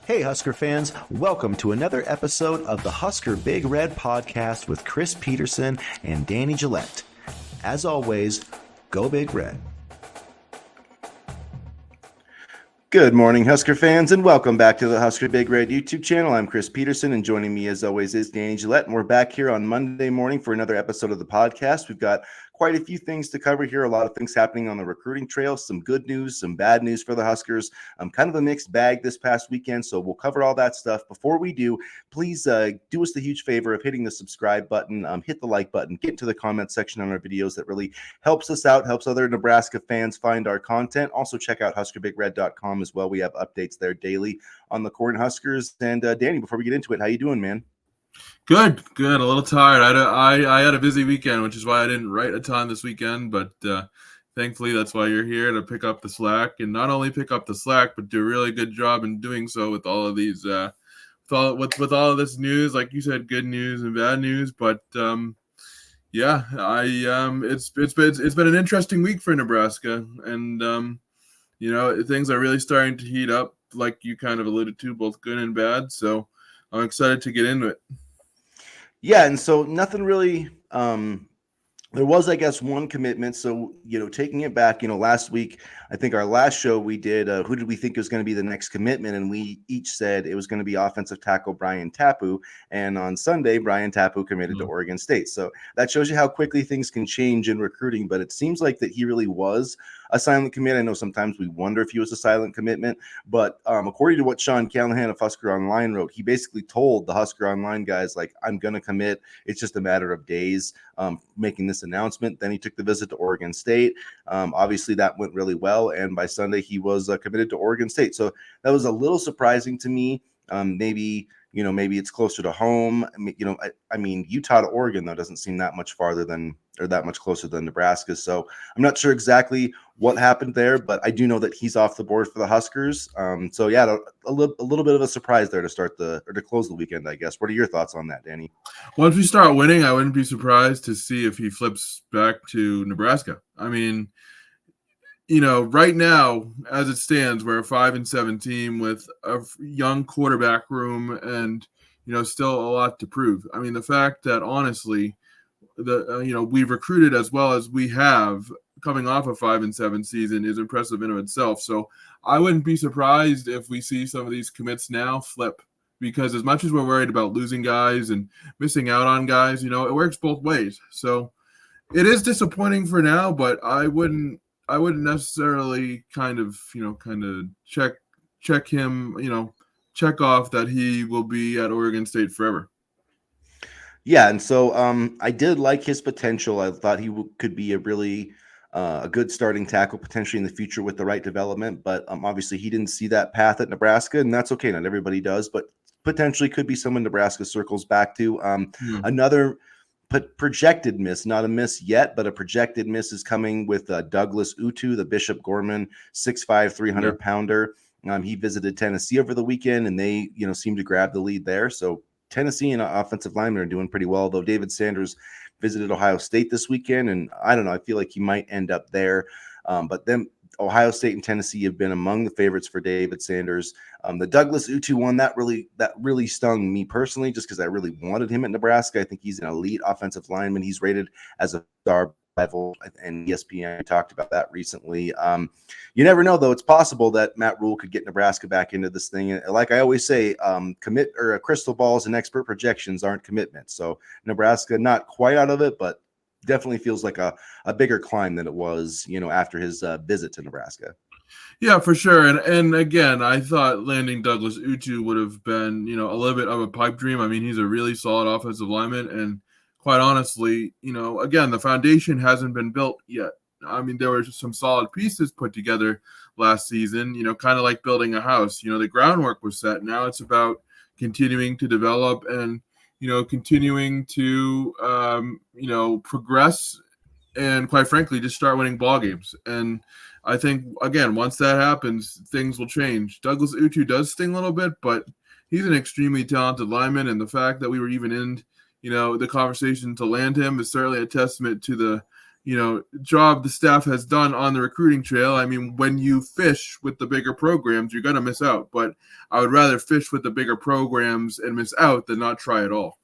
Hey, Husker fans, welcome to another episode of the Husker Big Red podcast with Chris Peterson and Danny Gillette. As always, go Big Red. Good morning, Husker fans, and welcome back to the Husker Big Red YouTube channel. I'm Chris Peterson, and joining me as always is Danny Gillette, and we're back here on Monday morning for another episode of the podcast. We've got quite a few things to cover here, a lot of things happening on the recruiting trail, some good news, some bad news for the Huskers, kind of a mixed bag this past weekend, so we'll cover all that stuff. Before we do, please do us the huge favor of hitting the subscribe button, hit the like button, get into the comment section on our videos. That really helps us out, helps other Nebraska fans find our content. Also, check out HuskerBigRed.com as well. We have updates there daily on the Corn Huskers. And Danny, before we get into it, how you doing, man? Good. A little tired. I had a busy weekend, which is why I didn't write a ton this weekend. But thankfully, that's why you're here to pick up the slack, and not only pick up the slack, but do a really good job in doing so with all of these, with all of this news. Like you said, good news and bad news. But yeah, it's been an interesting week for Nebraska, and things are really starting to heat up, like you kind of alluded to, both good and bad. So I'm excited to get into it. Yeah, and so nothing really there was, I guess, one commitment. So, taking it back, last week, I think our last show we did, who did we think was going to be the next commitment? And we each said it was going to be offensive tackle Brian Tapoo. And on Sunday, Brian Tapoo committed to Oregon State. So that shows you how quickly things can change in recruiting. But it seems like that he really was a silent commit. I know sometimes we wonder if he was a silent commitment. But according to what Sean Callahan of Husker Online wrote, he basically told the Husker Online guys, like, I'm going to commit. It's just a matter of days making this announcement. Then he took the visit to Oregon State. Obviously, that went really well. And by Sunday, he was committed to Oregon State. So that was a little surprising to me. Maybe it's closer to home. I mean, Utah to Oregon, though, doesn't seem that much farther than, or that much closer than Nebraska. So I'm not sure exactly what happened there, but I do know that he's off the board for the Huskers. So yeah, a little bit of a surprise there to close the weekend, I guess. What are your thoughts on that, Danny? Once we start winning, I wouldn't be surprised to see if he flips back to Nebraska. I mean, right now, as it stands, we're a 5-7 team with a young quarterback room and, still a lot to prove. I mean, the fact that honestly, we've recruited as well as we have coming off a 5-7 season is impressive in of itself. So I wouldn't be surprised if we see some of these commits now flip, because as much as we're worried about losing guys and missing out on guys, it works both ways. So it is disappointing for now, but I wouldn't necessarily kind of check him, check off that he will be at Oregon State forever. Yeah, and so I did like his potential. I thought he could be a really a good starting tackle potentially in the future with the right development. But obviously he didn't see that path at Nebraska, and that's okay. Not everybody does, but potentially could be someone Nebraska circles back to. Another projected miss, not a miss yet, but a projected miss is coming with Douglas Utu, the Bishop Gorman 6'5", 300-pounder. He visited Tennessee over the weekend, and they, seem to grab the lead there. So Tennessee and offensive linemen are doing pretty well, though David Sanders visited Ohio State this weekend, and I don't know, I feel like he might end up there. But then Ohio State and Tennessee have been among the favorites for David Sanders. The Douglas Utu one, that really stung me personally, just because I really wanted him at Nebraska. I think he's an elite offensive lineman. He's rated as a star level, and ESPN talked about that recently. You never know, though. It's possible that Matt Rule could get Nebraska back into this thing. And like I always say, commit or crystal balls and expert projections aren't commitments. So Nebraska not quite out of it, but definitely feels like a bigger climb than it was, after his visit to Nebraska. Yeah, for sure. And again, I thought landing Douglas Utu would have been, a little bit of a pipe dream. I mean, he's a really solid offensive lineman, and quite honestly, again, the foundation hasn't been built yet. I mean, there were some solid pieces put together last season, kind of like building a house. The groundwork was set. Now it's about continuing to develop and, continuing to, progress and, quite frankly, just start winning ball games. And I think, again, once that happens, things will change. Douglas Utu does sting a little bit, but he's an extremely talented lineman, and the fact that we were even in the conversation to land him is certainly a testament to the, job the staff has done on the recruiting trail. I mean, when you fish with the bigger programs, you're going to miss out. But I would rather fish with the bigger programs and miss out than not try at all.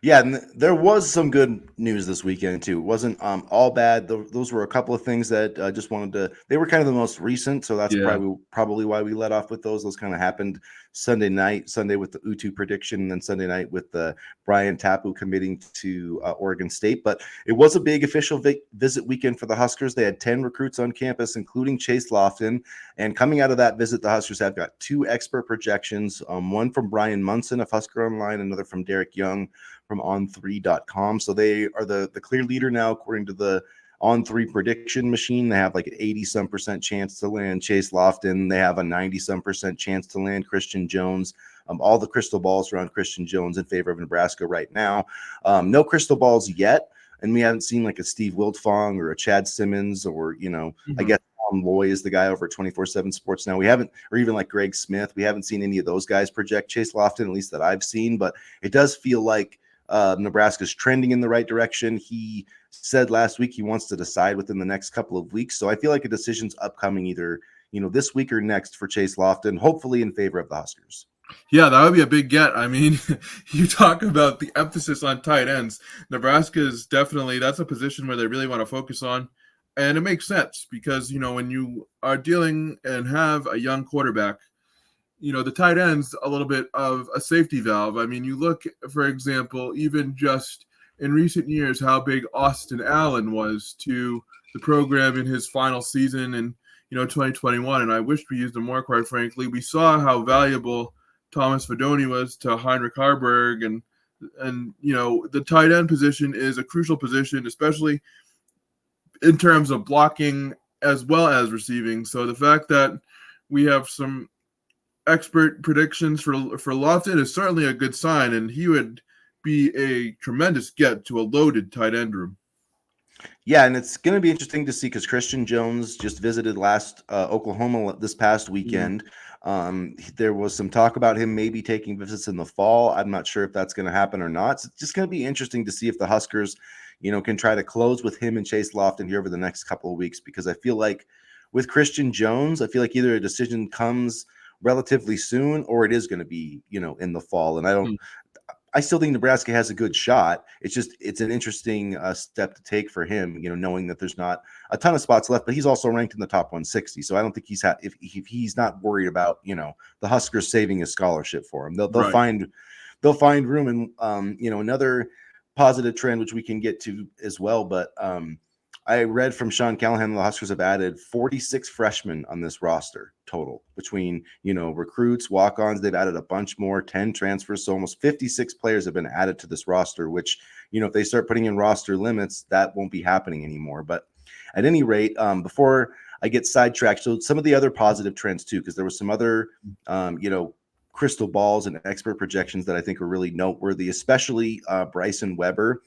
Yeah, and there was some good news this weekend too. It wasn't all bad. Those were a couple of things that I just wanted to. They were kind of the most recent, so that's Yeah. probably why we let off with those. Those kind of happened Sunday night. Sunday with the Utu prediction, and then Sunday night with the Brian Tapoo committing to Oregon State. But it was a big official visit weekend for the Huskers. They had 10 recruits on campus, including Chase Lofton. And coming out of that visit, the Huskers have got 2 expert projections. One from Brian Munson of Husker Online, another from Derek Young from on3.com. So they are the clear leader now, according to the on3 prediction machine. They have like an 80-some% chance to land Chase Lofton. They have a 90-some% chance to land Christian Jones. All the crystal balls around Christian Jones in favor of Nebraska right now. No crystal balls yet. And we haven't seen like a Steve Wiltfong or a Chad Simmons or, I guess Tom Loy is the guy over at 24/7 Sports now. We haven't, or even like Greg Smith. We haven't seen any of those guys project Chase Lofton, at least that I've seen. But it does feel like Nebraska's trending in the right direction. He said last week he wants to decide within the next couple of weeks. So I feel like a decision's upcoming either, this week or next for Chase Lofton, hopefully in favor of the Huskers. Yeah, that would be a big get. I mean, you talk about the emphasis on tight ends. Nebraska is definitely, that's a position where they really want to focus on. And it makes sense because, when you are dealing and have a young quarterback, the tight end's a little bit of a safety valve. I mean, you look, for example, even just in recent years, how big Austin Allen was to the program in his final season in, 2021. And I wish we used him more, quite frankly. We saw how valuable Thomas Fedoni was to Heinrich Harburg. And the tight end position is a crucial position, especially in terms of blocking as well as receiving. So the fact that we have some expert predictions for Lofton is certainly a good sign, and he would be a tremendous get to a loaded tight end room. Yeah, and it's going to be interesting to see because Christian Jones just visited Oklahoma this past weekend. There was some talk about him maybe taking visits in the fall. I'm not sure if that's going to happen or not. So it's just going to be interesting to see if the Huskers, can try to close with him and Chase Lofton here over the next couple of weeks, because I feel like with Christian Jones, I feel like either a decision comes relatively soon or it is going to be, in the fall. And I still think Nebraska has a good shot. It's an interesting step to take for him, knowing that there's not a ton of spots left, but he's also ranked in the top 160. So I don't think if he's not worried about, the Huskers saving his scholarship for him. They'll find room. And, another positive trend, which we can get to as well. But I read from Sean Callahan, the Huskers have added 46 freshmen on this roster total between, recruits, walk-ons. They've added a bunch more, 10 transfers. So almost 56 players have been added to this roster, which, if they start putting in roster limits, that won't be happening anymore. But at any rate, before I get sidetracked, so some of the other positive trends too, because there was some other, crystal balls and expert projections that I think are really noteworthy, especially Bryson Weber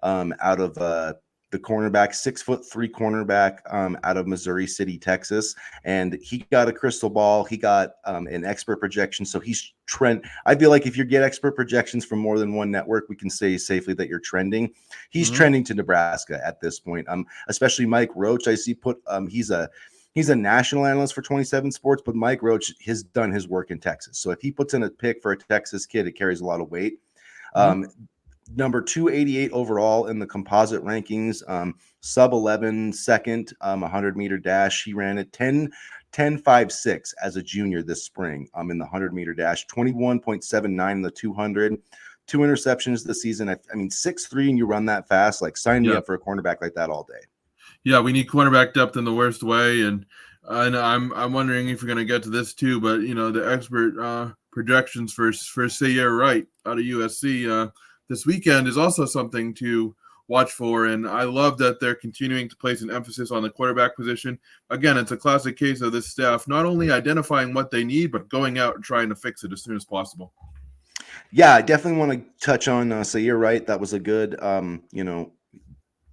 out of the cornerback, 6'3" cornerback out of Missouri City, Texas. And he got a crystal ball. He got an expert projection. So he's I feel like if you get expert projections from more than one network, we can say safely that you're trending. He's trending to Nebraska at this point. Especially Mike Roach, I see he's a national analyst for 27 Sports, but Mike Roach has done his work in Texas. So if he puts in a pick for a Texas kid, it carries a lot of weight. Number 288 overall in the composite rankings, sub 11 second, 100-meter dash. He ran it 10.56 as a junior this spring in the 100-meter dash, 21.79 in the 200. 2 interceptions this season. I mean, 6'3" and you run that fast, like sign me up for a cornerback like that all day. Yeah, we need cornerback depth in the worst way, and I'm wondering if you're going to get to this too. But the expert projections for Sayre Wright out of USC this weekend is also something to watch for, and I love that they're continuing to place an emphasis on the quarterback position. Again, it's a classic case of this staff not only identifying what they need, but going out and trying to fix it as soon as possible. Yeah, I definitely want to touch on Sayre Wright. That was a good,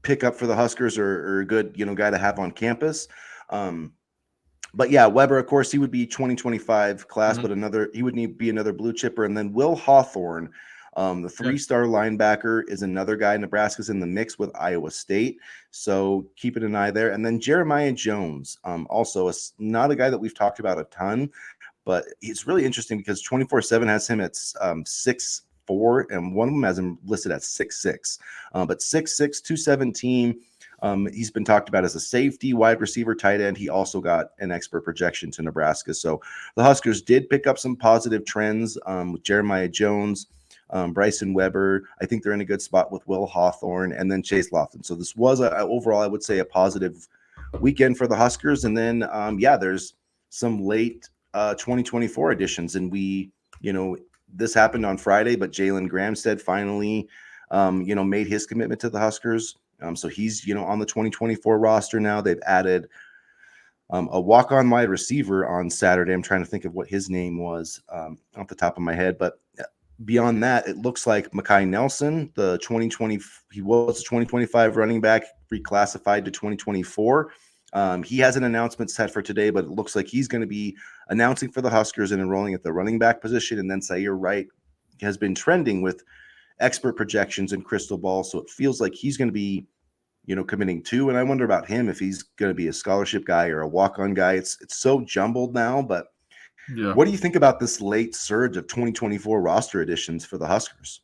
pick up for the Huskers, or a good, guy to have on campus. But yeah, Weber, of course, he would be 2025 class, but he would be another blue chipper. And then Will Hawthorne, The Yeah. 3-star linebacker is another guy. Nebraska's in the mix with Iowa State, so keeping an eye there. And then Jeremiah Jones, also not a guy that we've talked about a ton, but it's really interesting because 24/7 has him at 6'4", and one of them has him listed at 6'6", but 6'6", 217. He's been talked about as a safety, wide receiver, tight end. He also got an expert projection to Nebraska. So the Huskers did pick up some positive trends with Jeremiah Jones, Bryson Weber. I think they're in a good spot with Will Hawthorne, and then Chase Lofton. So this was overall, I would say, a positive weekend for the Huskers. And then, there's some late 2024 editions, and this happened on Friday, but Jaylen Grad finally, made his commitment to the Huskers. So he's, on the 2024 roster now. They've added a walk-on wide receiver on Saturday. I'm trying to think of what his name was off the top of my head, but beyond that, it looks like Mekhi Nelson, he was a 2025 running back, reclassified to 2024. He has an announcement set for today, but it looks like he's going to be announcing for the Huskers and enrolling at the running back position. And then Zaire Wright has been trending with expert projections and crystal ball, so it feels like he's going to be, committing too. And I wonder about him, if he's going to be a scholarship guy or a walk-on guy. It's so jumbled now, but Yeah. what do you think about this late surge of 2024 roster additions for the Huskers?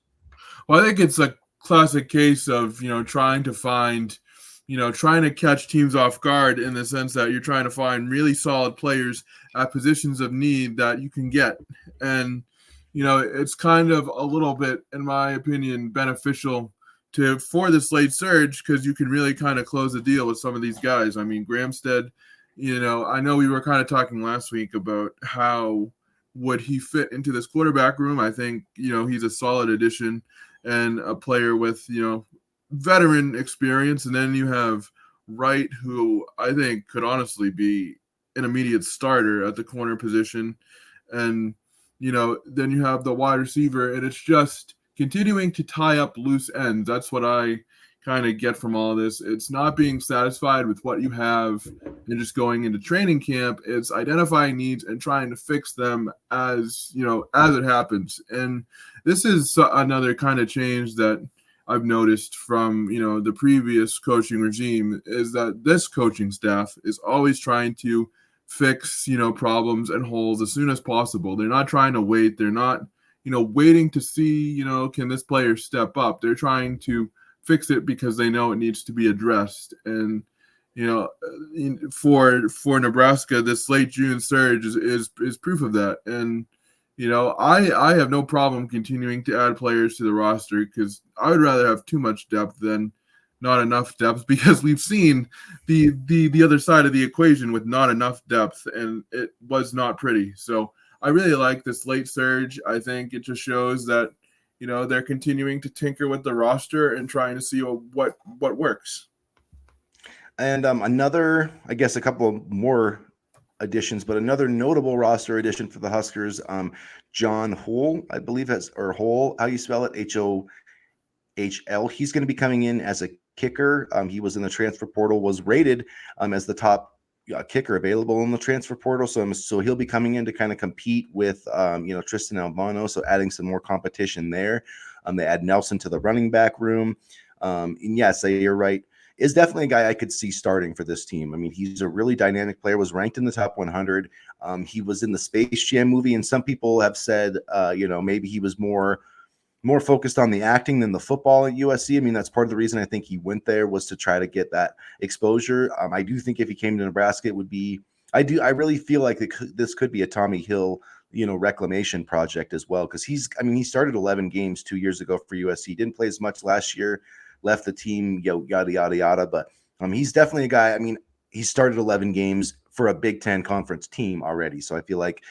Well, I think it's a classic case of, trying to catch teams off guard, in the sense that you're trying to find really solid players at positions of need that you can get. And, it's kind of a little bit, in my opinion, beneficial for this late surge, because you can really kind of close the deal with some of these guys. I mean, Gramstead, I know we were kind of talking last week about how would he fit into this quarterback room. I think, he's a solid addition and a player with, veteran experience. And then you have Wright, who I think could honestly be an immediate starter at the corner position. And, then you have the wide receiver, and it's just continuing to tie up loose ends. That's what I kind of get from all of this. It's not being satisfied with what you have and just going into training camp. It's identifying needs and trying to fix them as it happens. And this is another kind of change that I've noticed from, the previous coaching regime, is that this coaching staff is always trying to fix, problems and holes as soon as possible. They're not trying to wait. They're not, waiting to see, can this player step up. They're trying to fix it because they know it needs to be addressed. And, for Nebraska, this late June surge is proof of that. And, I have no problem continuing to add players to the roster, because I would rather have too much depth than not enough depth, because we've seen the other side of the equation with not enough depth, and it was not pretty. So I really like this late surge. I think it just shows that, they're continuing to tinker with the roster and trying to see what works. And a couple more additions, but another notable roster addition for the Huskers, John Hohl, I believe Hohl, how you spell it, Hohl. He's going to be coming in as a kicker. He was in the transfer portal, was rated as the top kicker available in the transfer portal. So he'll be coming in to kind of compete with, Tristan Albano. So adding some more competition there. They add Nelson to the running back room. And yes, you're right. Is definitely a guy I could see starting for this team. I mean, he's a really dynamic player, was ranked in the top 100. He was in the Space Jam movie, and some people have said, maybe he was more focused on the acting than the football at USC. I mean, that's part of the reason I think he went there, was to try to get that exposure. I do think if he came to Nebraska, it would be, I really feel like this could be a Tommy Hill, reclamation project as well. Cause he started 11 games 2 years ago for USC, didn't play as much last year, left the team, yada, yada, yada. But he's definitely a guy. I mean, he started 11 games for a Big Ten conference team already. So I feel like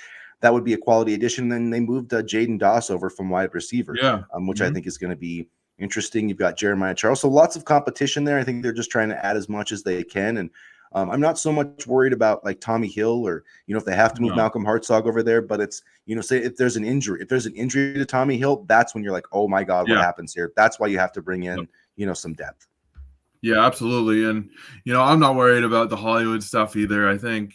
that would be a quality addition. Then they moved Jaden Doss over from wide receiver, which I think is going to be interesting. You've got Jeremiah Charles. So lots of competition there. I think they're just trying to add as much as they can. And I'm not so much worried about like Tommy Hill or, if they have to move Malcolm Hartzog over there, but it's, say if there's an injury to Tommy Hill, that's when you're like, oh my God, what happens here? That's why you have to bring in, some depth. Yeah, absolutely. And, I'm not worried about the Hollywood stuff either. I think,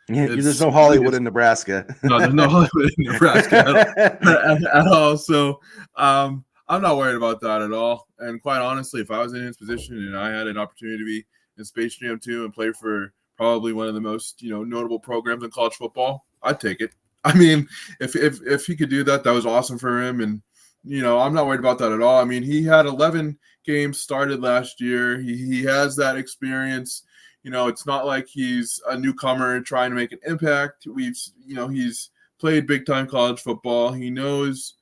Yeah, there's It's no really Hollywood in Nebraska. no, there's no Hollywood in Nebraska at all. So I'm not worried about that at all. And quite honestly, if I was in his position and I had an opportunity to be in Space Jam 2 and play for probably one of the most notable programs in college football, I'd take it. I mean, if he could do that, that was awesome for him. And I'm not worried about that at all. I mean, he had 11 games started last year. He has that experience. It's not like he's a newcomer trying to make an impact. He's played big time college football. He knows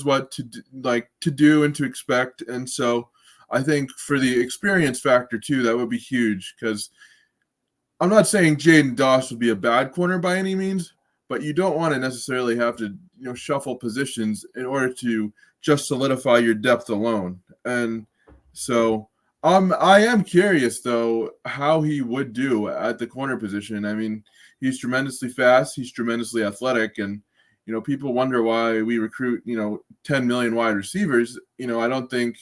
what to do and to expect. And so I think for the experience factor too, that would be huge, because I'm not saying Jaden Doss would be a bad corner by any means, but you don't want to necessarily have to shuffle positions in order to just solidify your depth alone. And so I am curious though how he would do at the corner position. I mean, he's tremendously fast, he's tremendously athletic, and people wonder why we recruit 10 million wide receivers. I don't think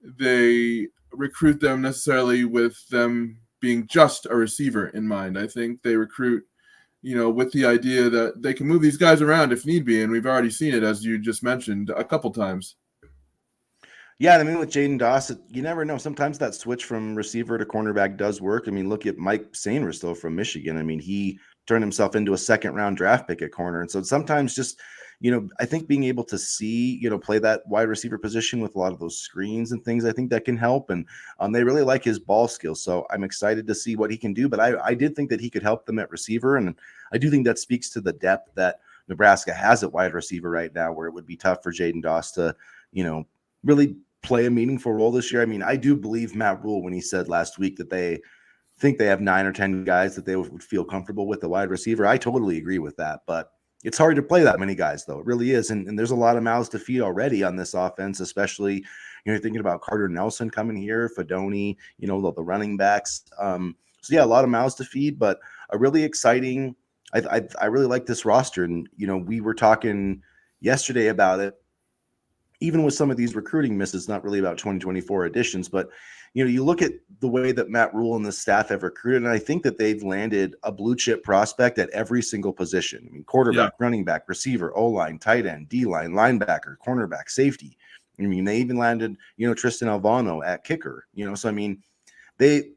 they recruit them necessarily with them being just a receiver in mind. I think they recruit with the idea that they can move these guys around if need be, and we've already seen it, as you just mentioned, a couple times. Yeah, I mean, with Jaden Doss, you never know. Sometimes that switch from receiver to cornerback does work. I mean, look at Mike Sainers, though, from Michigan. I mean, he turned himself into a second-round draft pick at corner. And so sometimes just, I think being able to see, play that wide receiver position with a lot of those screens and things, I think that can help. And they really like his ball skills. So I'm excited to see what he can do. But I did think that he could help them at receiver. And I do think that speaks to the depth that Nebraska has at wide receiver right now, where it would be tough for Jaden Doss to, really play a meaningful role this year. I mean, I do believe Matt Rule when he said last week that they think they have 9 or 10 guys that they would feel comfortable with the wide receiver. I totally agree with that, but it's hard to play that many guys, though. It really is. And there's a lot of mouths to feed already on this offense, especially, you're thinking about Carter Nelson coming here, Fedoni, the running backs. So yeah, a lot of mouths to feed, but a really exciting, I really like this roster. And, we were talking yesterday about it, even with some of these recruiting misses, not really about 2024 additions, but you look at the way that Matt Rule and the staff have recruited, and I think that they've landed a blue chip prospect at every single position. I mean, quarterback, running back, receiver, O-line, tight end, D-line, linebacker, cornerback, safety. I mean, they even landed, Tristan Alvano at kicker, so I mean, they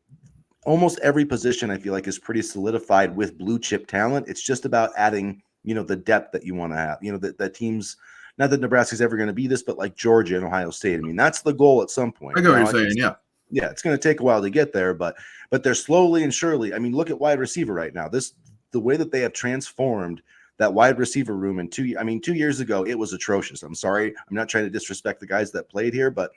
almost every position I feel like is pretty solidified with blue chip talent. It's just about adding, the depth that you want to have, that teams, not that Nebraska's ever going to be this, but like Georgia and Ohio State. I mean, that's the goal at some point. I get what you're saying, yeah. Yeah, it's going to take a while to get there, but they're slowly and surely. I mean, look at wide receiver right now. The way that they have transformed that wide receiver room in 2 years ago, it was atrocious. I'm sorry. I'm not trying to disrespect the guys that played here, but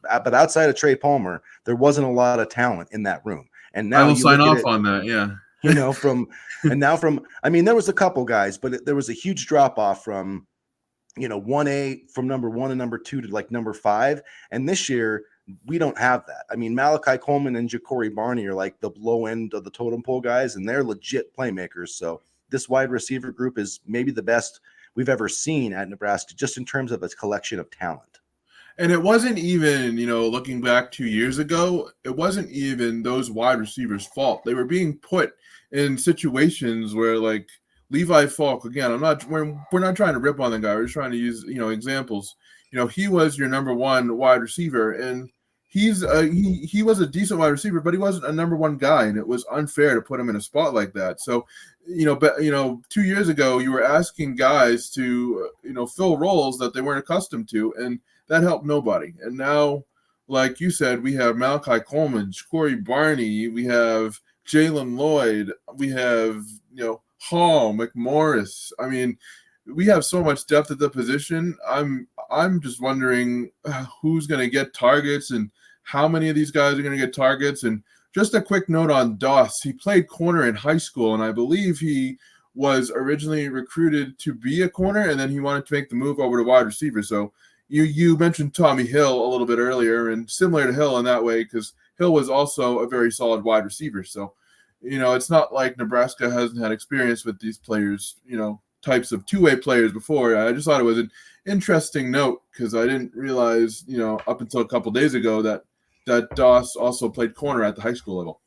outside of Trey Palmer, there wasn't a lot of talent in that room. And now I will you sign look off at it, on that, yeah. I mean, there was a couple guys, but there was a huge drop off from 1A, from number 1 and number 2 to like number 5. And this year, we don't have that. I mean, Malachi Coleman and Ja'Cory Barney are like the low end of the totem pole guys, and they're legit playmakers. So this wide receiver group is maybe the best we've ever seen at Nebraska, just in terms of its collection of talent. And it wasn't even, looking back 2 years ago, it wasn't even those wide receivers' fault. They were being put in situations where, like, Levi Falk, again, we're not trying to rip on the guy. We're just trying to use, examples. He was your number 1 wide receiver, and he was a decent wide receiver, but he wasn't a number 1 guy, and it was unfair to put him in a spot like that. So, 2 years ago, you were asking guys to, fill roles that they weren't accustomed to, and that helped nobody. And now, like you said, we have Malachi Coleman, Corey Barney, we have Jalen Lloyd, we have, Hall, McMorris. I mean, we have so much depth at the position. I'm just wondering who's going to get targets and how many of these guys are going to get targets. And just a quick note on Doss. He played corner in high school, and I believe he was originally recruited to be a corner, and then he wanted to make the move over to wide receiver. So you mentioned Tommy Hill a little bit earlier, and similar to Hill in that way, because Hill was also a very solid wide receiver. So, it's not like Nebraska hasn't had experience with these players, types of two-way players before. I just thought it was an interesting note because I didn't realize, up until a couple days ago that Doss also played corner at the high school level.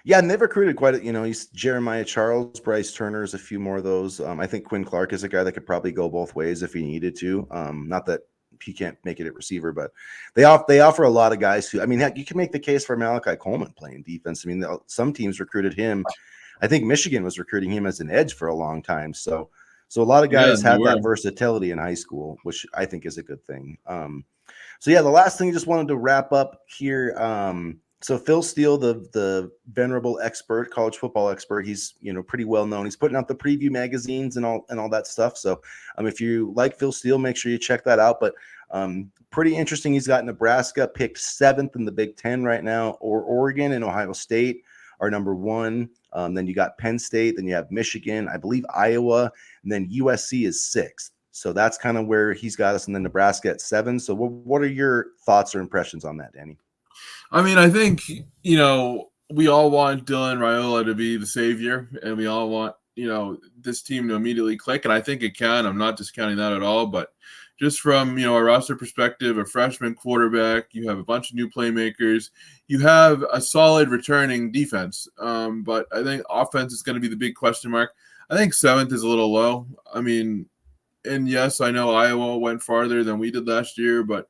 Yeah, and they've recruited quite a, he's Jeremiah Charles, Bryce Turner's a few more of those. I think Quinn Clark is a guy that could probably go both ways if he needed to. Not that he can't make it at receiver, but they offer a lot of guys who, I mean, heck, you can make the case for Malachi Coleman playing defense. I mean, some teams recruited him. I think Michigan was recruiting him as an edge for a long time. So a lot of Yeah, guys they have were. that versatility in high school, which I think is a good thing. So yeah, the last thing I just wanted to wrap up here. So Phil Steele, the venerable expert, college football expert, he's pretty well known. He's putting out the preview magazines and all that stuff. So if you like Phil Steele, make sure you check that out. But pretty interesting. He's got Nebraska picked 7th in the Big Ten right now, or Oregon and Ohio State are number 1. Then you got Penn State, then you have Michigan, I believe Iowa, and then USC is 6th. So that's kind of where he's got us, and then Nebraska at 7. So what are your thoughts or impressions on that, Danny? I mean, I think, we all want Dylan Raiola to be the savior, and we all want, this team to immediately click. And I think it can. I'm not discounting that at all. But just from, a roster perspective, a freshman quarterback, you have a bunch of new playmakers, you have a solid returning defense. But I think offense is going to be the big question mark. I think 7th is a little low. I mean, and yes, I know Iowa went farther than we did last year, but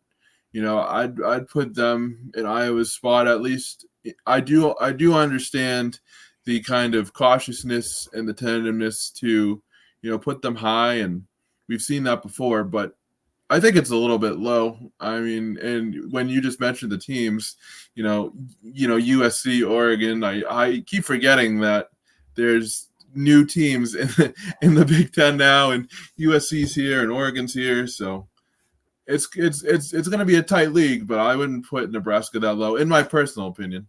I'd put them in Iowa's spot at least. I do understand the kind of cautiousness and the tentativeness to put them high, and we've seen that before, but I think it's a little bit low. I mean, and when you just mentioned the teams, USC, Oregon, I keep forgetting that there's new teams in the Big Ten now, and USC's here and Oregon's here, so it's going to be a tight league, but I wouldn't put Nebraska that low, in my personal opinion.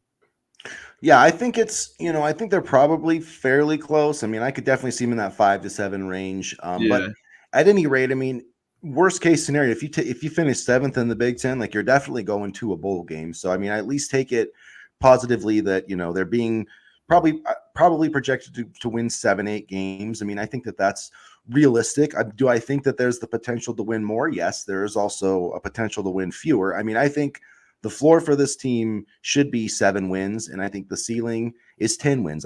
Yeah, I think I think they're probably fairly close. I mean, I could definitely see them in that 5 to 7 range. Yeah. But at any rate, I mean, worst case scenario, if you finish 7th in the Big Ten, like you're definitely going to a bowl game. So I mean, I at least take it positively that they're being probably projected to win 7-8 games. I mean, I think that's realistic. Do I think that there's the potential to win more? Yes, there is also a potential to win fewer. I mean, I think the floor for this team should be 7 wins, and I think the ceiling is 10 wins.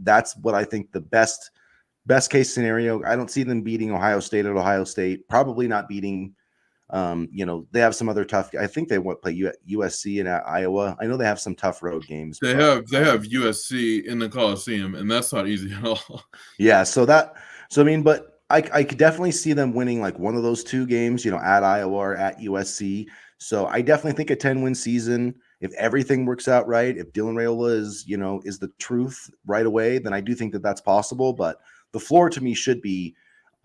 That's what I think the best case scenario. I don't see them beating Ohio State at Ohio State. Probably not beating. They have some other tough. I think they play USC and Iowa. I know they have some tough road games. They have USC in the Coliseum, and that's not easy at all. Yeah, I mean, but I could definitely see them winning like one of those 2 games, at Iowa or at USC. So I definitely think a 10-win season, if everything works out right, if Dylan Raiola is the truth right away, then I do think that that's possible. But the floor to me should be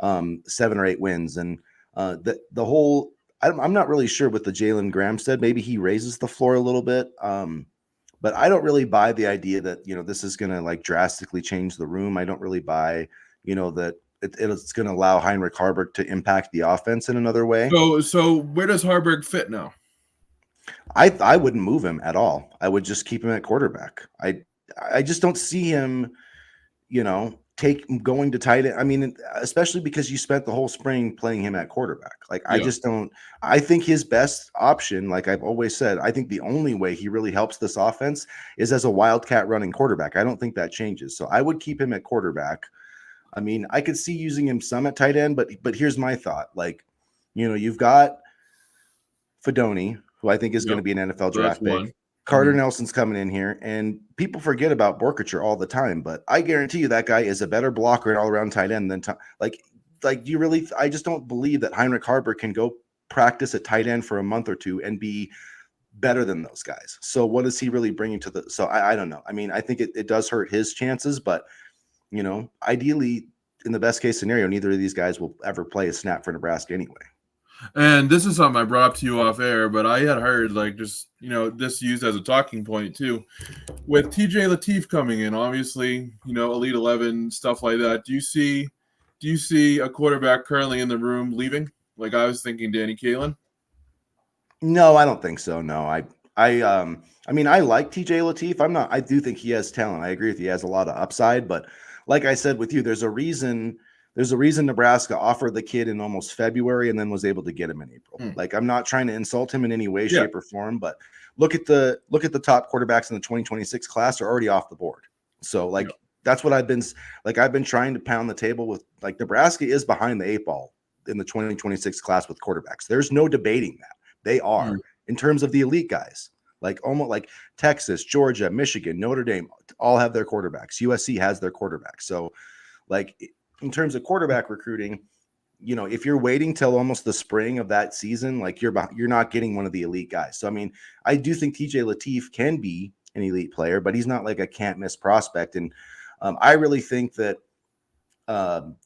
7 or 8 wins, and the whole. I'm not really sure what the Jaylen Graham said. Maybe he raises the floor a little bit. But I don't really buy the idea that, this is going to like drastically change the room. I don't really buy, that it's going to allow Heinrich Haarberg to impact the offense in another way. So where does Haarberg fit now? I wouldn't move him at all. I would just keep him at quarterback. I just don't see him, going to tight end. I mean, especially because you spent the whole spring playing him at quarterback. Like, I just don't. I think his best option, like I've always said, I think the only way he really helps this offense is as a wildcat running quarterback. I don't think that changes. So I would keep him at quarterback. I mean, I could see using him some at tight end, but here's my thought. Like, you've got Fedoni, who I think is going to be an NFL draft pick. Carter Nelson's coming in here, and people forget about Borkacher all the time, but I guarantee you that guy is a better blocker and all-around tight end than do you really? I just don't believe that Heinrich Haarberg can go practice at tight end for a month or 2 and be better than those guys. So what is he really bringing to the? So I don't know. I mean, I think it does hurt his chances, but ideally, in the best case scenario, neither of these guys will ever play a snap for Nebraska anyway. And this is something I brought up to you off air, but I had heard this used as a talking point too. With TJ Lateef coming in, obviously, Elite 11, stuff like that. Do you see a quarterback currently in the room leaving? Like I was thinking Danny Kaelin? No, I don't think so. No, I mean, I like TJ Lateef. I do think he has talent. I agree with you. He has a lot of upside, but like I said with you, there's a reason Nebraska offered the kid in almost February and then was able to get him in April. Like, I'm not trying to insult him in any way, shape, or form, but look at the top quarterbacks in the 2026 class are already off the board. So Yeah. that's what I've been trying to pound the table with. Like, Nebraska is behind the 8 ball in the 2026 class with quarterbacks. There's no debating that. They are, in terms of the elite guys. Like, almost like Texas, Georgia, Michigan, Notre Dame all have their quarterbacks. USC has their quarterbacks. So, like, in terms of quarterback recruiting, if you're waiting till almost the spring of that season, like, you're not getting one of the elite guys. So, I mean, I do think TJ Lateef can be an elite player, but he's not like a can't miss prospect. And I really think that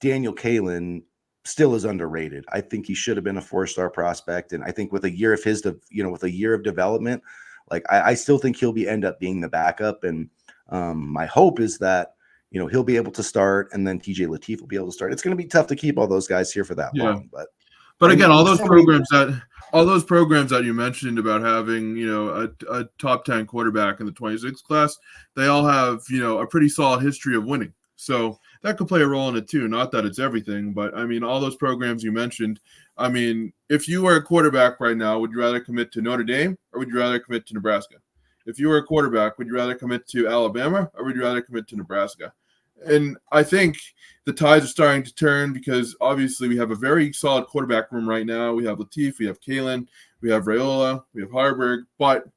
Daniel Kalen still is underrated. I think he should have been a 4-star prospect. And I think with a year of with a year of development, like, I still think he'll end up being the backup. And my hope is that, he'll be able to start, and then TJ Lateef will be able to start. It's going to be tough to keep all those guys here for that long, but again, all those somebody, programs that you mentioned about having, a top 10 quarterback in the 26 class, they all have, a pretty solid history of winning. So that could play a role in it too. Not that it's everything, but I mean, all those programs you mentioned, I mean, if you were a quarterback right now, would you rather commit to Notre Dame or would you rather commit to Nebraska? If you were a quarterback, would you rather commit to Alabama or would you rather commit to Nebraska? And I think the tides are starting to turn because obviously we have a very solid quarterback room right now. We have Lateef, we have Kalen, we have Raiola, we have Harburg. But,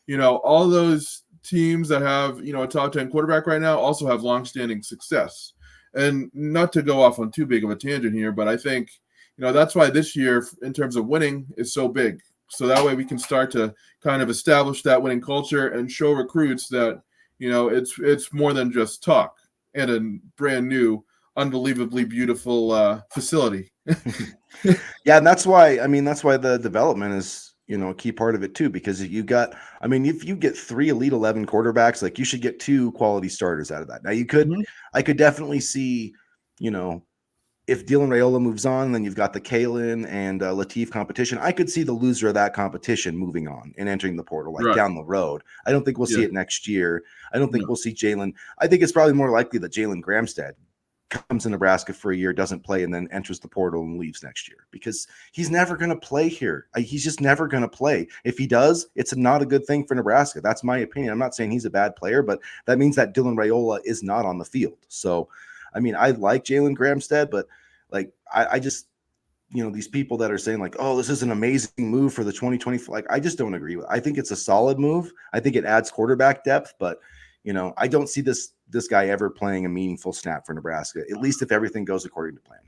all those teams that have, a top 10 quarterback right now also have longstanding success. And not to go off on too big of a tangent here, but I think, that's why this year in terms of winning is so big. So that way we can start to kind of establish that winning culture and show recruits that, it's more than just talk. And a brand new, unbelievably beautiful facility. Yeah, and that's why the development is, a key part of it too, because if you get 3 Elite 11 quarterbacks, like, you should get 2 quality starters out of that. Now I could definitely see, if Dylan Raiola moves on, then you've got the Kalen and Lateef competition. I could see the loser of that competition moving on and entering the portal, down the road. I don't think we'll see it next year. I don't think we'll see Jaylen. I think it's probably more likely that Jaylen Grad comes to Nebraska for a year, doesn't play, and then enters the portal and leaves next year, because he's never going to play here. He's just never going to play. If he does, it's not a good thing for Nebraska. That's my opinion. I'm not saying he's a bad player, but that means that Dylan Raiola is not on the field. So, I mean, I like Jaylen Grad, but like, I just, these people that are saying like, oh, this is an amazing move for the 2020, like, I just don't agree with it. I think it's a solid move. I think it adds quarterback depth, but I don't see this guy ever playing a meaningful snap for Nebraska, at least if everything goes according to plan.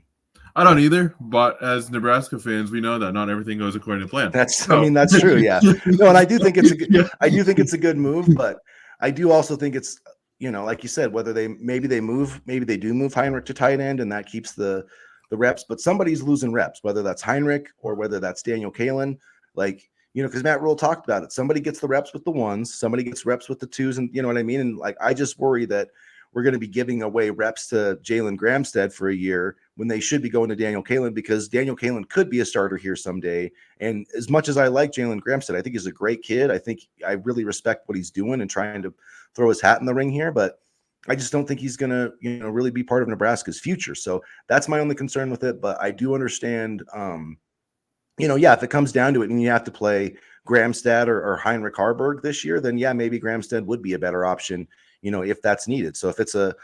I don't either, but as Nebraska fans, we know that not everything goes according to plan. That's true. Yeah. No, and I do think it's a good move, but I do also think it's, like you said, whether maybe they do move Heinrich to tight end, and that keeps the reps, but somebody's losing reps, whether that's Heinrich or whether that's Daniel Kalen, because Matt Rule talked about it. Somebody gets the reps with the 1s, somebody gets reps with the 2s, and you know what I mean? And like, I just worry that we're going to be giving away reps to Jaylen Grad for a year when they should be going to Daniel Kalen, because Daniel Kalen could be a starter here someday. And as much as I like Jaylen Grad, I think he's a great kid. I think I really respect what he's doing and trying to throw his hat in the ring here, but I just don't think he's going to, really be part of Nebraska's future. So that's my only concern with it. But I do understand, if it comes down to it and you have to play Gramstad or Heinrich Harburg this year, then maybe Gramstad would be a better option, if that's needed. So if it's a,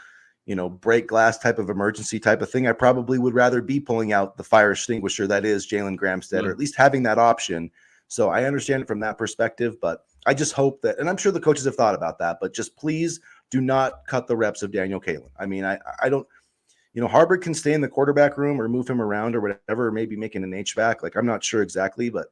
break glass type of emergency type of thing, I probably would rather be pulling out the fire extinguisher that is Jaylen Grad, or at least having that option. So I understand it from that perspective, but I just hope that, and I'm sure the coaches have thought about that, but just please do not cut the reps of Daniel Kalen. I mean, I don't, Harburg can stay in the quarterback room or move him around or whatever, or maybe making an HVAC. Like, I'm not sure exactly, but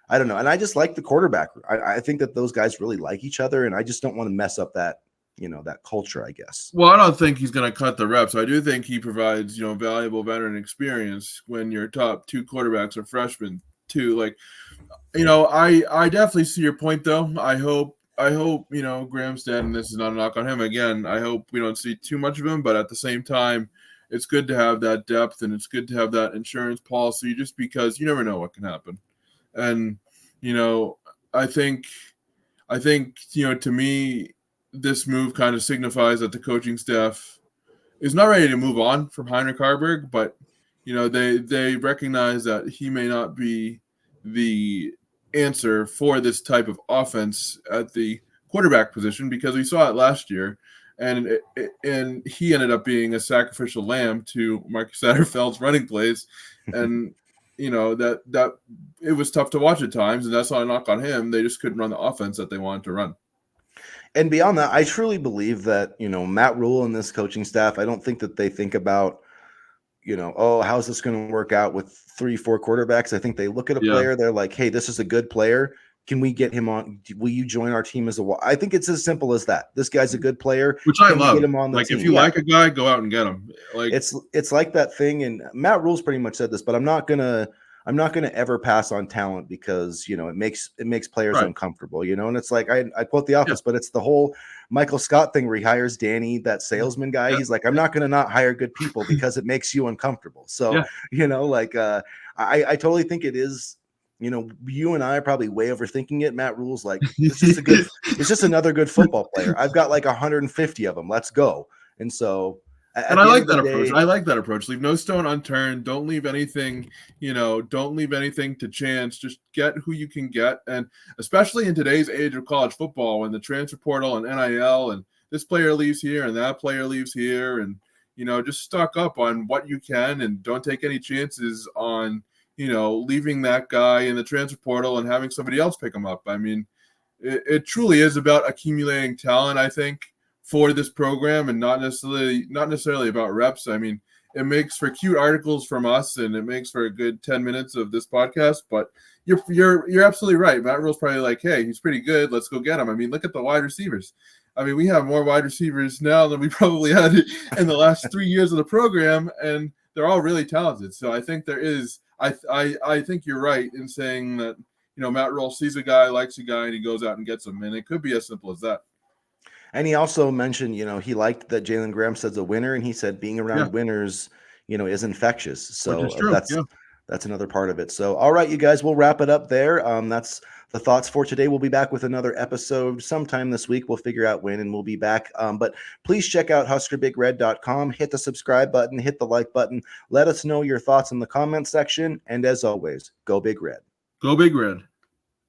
I don't know. And I just like the quarterback. I think that those guys really like each other, and I just don't want to mess up that, that culture, I guess. Well, I don't think he's going to cut the reps. I do think he provides, valuable veteran experience when your top 2 quarterbacks are freshmen too. Like, I definitely see your point though. I hope, Gramstad, and this is not a knock on him again, I hope we don't see too much of him, but at the same time, it's good to have that depth and it's good to have that insurance policy, just because you never know what can happen. And, I think, to me, this move kind of signifies that the coaching staff is not ready to move on from Heinrich Harburg, but, they recognize that he may not be the answer for this type of offense at the quarterback position, because we saw it last year. and he ended up being a sacrificial lamb to Marcus Satterfeld's running plays, and that it was tough to watch at times, and that's not a knock on him. They just couldn't run the offense that they wanted to run. And beyond that, I truly believe that, Matt Rule and this coaching staff, I don't think that they think about, oh, how's this going to work out with 3-4 quarterbacks? I think they look at a player, they're like, hey, this is a good player. Can we get him on? Will you join our team as a? I think it's as simple as that. This guy's a good player, which I Can love. We get him on the like team? If you like a guy, go out and get him. Like it's like that thing, and Matt Rule's pretty much said this, but I'm not gonna ever pass on talent because it makes players uncomfortable, and it's like I quote The Office, but it's the whole Michael Scott thing where he hires Danny, that salesman guy. He's like, I'm not gonna not hire good people because it makes you uncomfortable. So I totally think it is. You and I are probably way overthinking it. Matt Rule's like, it's just another good football player. I've got like 150 of them. Let's go. And so, and I like that approach. I like that approach. Leave no stone unturned. Don't leave anything, don't leave anything to chance. Just get who you can get. And especially in today's age of college football, when the transfer portal and NIL and this player leaves here and that player leaves here, and, just stock up on what you can and don't take any chances on, leaving that guy in the transfer portal and having somebody else pick him up. I mean, it truly is about accumulating talent, I think, for this program, and not necessarily about reps. I mean, it makes for cute articles from us, and it makes for a good 10 minutes of this podcast. But you're absolutely right. Matt Rule's probably like, hey, he's pretty good. Let's go get him. I mean, look at the wide receivers. I mean, we have more wide receivers now than we probably had in the last 3 years of the program, and they're all really talented. So I think there is. I think you're right in saying that, Matt Rule sees a guy, likes a guy, and he goes out and gets him. And it could be as simple as that. And he also mentioned, he liked that Jaylen Grad says a winner, and he said being around winners, is infectious. So that's another part of it. So, all right, you guys, we'll wrap it up there. That's the thoughts for today. We'll be back with another episode sometime this week. We'll figure out when, and we'll be back. But please check out HuskerBigRed.com. Hit the subscribe button, hit the like button. Let us know your thoughts in the comment section. And as always, go Big Red. Go Big Red.